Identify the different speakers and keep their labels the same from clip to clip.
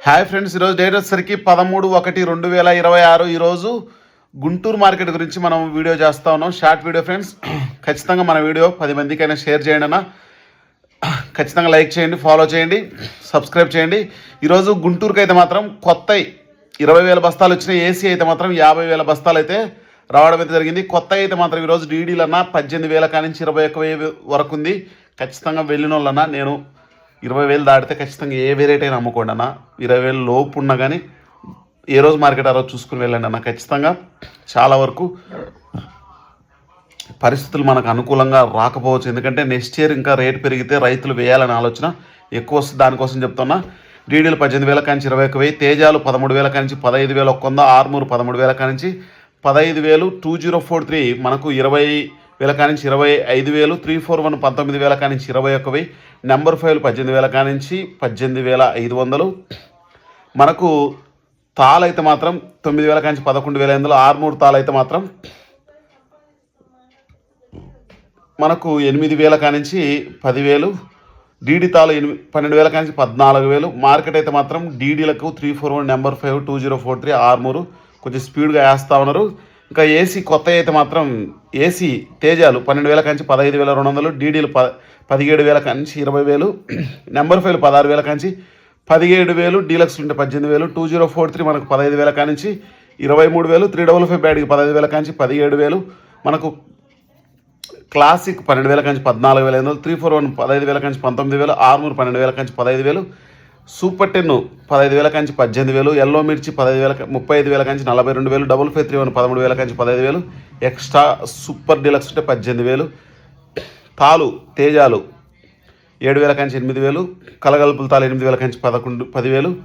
Speaker 1: Hi friends, ఈరోజు date వచ్చేసరికి 13/1/2026. ఈరోజు గుంటూరు మార్కెట్ గురించి మనం వీడియో చేస్తూ ఉన్నాం. Short video friends. ఖచ్చితంగా మన వీడియో 10 మందికైనా షేర్ చేయండి అన్న. ఖచ్చితంగా లైక్ చేయండి, ఫాలో చేయండి, సబ్స్క్రైబ్ చేయండి. ఈరోజు గుంటూరుకి అయితే మాత్రం కొత్త 20,000 బస్తాలు వచ్చినాయి. ఏసీ అయితే మాత్రం 50,000 బస్తాలు అయితే రావడం అయితే జరిగింది. కొత్త అయితే మాత్రం ఈరోజు డీడీలు అన్న 18,000 కానించి 21,000 వరకు ఉంది. ఖచ్చితంగా వెళ్ళిన వాళ్ళన్నా నేను 20,000 దాటితే ఖచ్చితంగా ఏ వెరైటీ అయినా అమ్ముకోండి అన్న. 20,000 లోపు ఉన్నా కానీ ఏ రోజు మార్కెట్ ఆ రోజు చూసుకుని వెళ్ళండి అన్న. ఖచ్చితంగా చాలా వరకు పరిస్థితులు మనకు అనుకూలంగా రాకపోవచ్చు. ఎందుకంటే నెక్స్ట్ ఇయర్ ఇంకా రేటు పెరిగితే రైతులు వేయాలని ఆలోచన ఎక్కువ వస్తుంది. దానికోసం చెప్తున్నా. డీడీలు 18,000 కానించి 21,000, తేజాలు 13,000 కానించి 15,000 ఒక్కొంద, ఆర్మూరు 13,000 కానించి 15,000, 2043 మనకు 20,000 కానించి 25,000, 341 19,000 కానించి 21,000, నెంబర్ 5 18,000 కానించి 18,500. మనకు తాలు అయితే మాత్రం 9,000 కానించి 11,500. ఆర్మూర్ తాలు అయితే మాత్రం మనకు 8,000 కానించి 10,000. డీడీ తాలు 12,000 కానించి 14,000. మార్కెట్ అయితే మాత్రం డీడీలకు 341, నెంబర్ 5 2043, ఆర్మూరు కొంచెం స్పీడ్గా వేస్తూ ఉన్నారు. ఇంకా ఏసీ కొత్త అయితే మాత్రం ఏసీ తేజాలు 12,000 కానించి 15,200, డీడీలు 17,000 కానించి 20,000, నెంబర్ 5 16,000 కానించి 17,000, డీలక్స్ ఉంటే 18,000, 2043 మనకు 15,000 కానించి 23,000, 355 బ్యాడ్కి 15,000 కానించి 17,000, మనకు క్లాసిక్ 12,000 కానించి 14,500, 341 15,000 కానించి 19,000, ఆర్మూర్ 12,000 కానించి 15,000, సూపర్ 10 15,000 కానించి 18,000, ఎల్లో మిర్చి 35,000 కానించి 42,000, డబుల్ 531 13,000 కానించి 15,000, ఎక్స్ట్రా సూపర్ డీలక్స్ ఉంటే 18,000, తాలు తేజాలు 7,000 కానించి 8,000, కలగలుపుల తాలు 8,000 కానించి 10,000,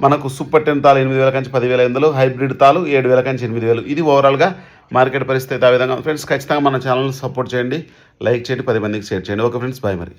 Speaker 1: మనకు సూపర్ 10 తాలు 8,000 కానించి 10,500, హైబ్రిడ్ తాలు 7,000 కానించి 8,000. ఇది ఓవరాల్గా మార్కెట్ పరిస్థితి. ఆ విధంగా ఫ్రెండ్స్ ఖచ్చితంగా మన ఛానల్ని సపోర్ట్ చేయండి, లైక్ చేయండి, 10 మందికి షేర్ చేయండి. ఓకే ఫ్రెండ్స్, బాయ్ మరి.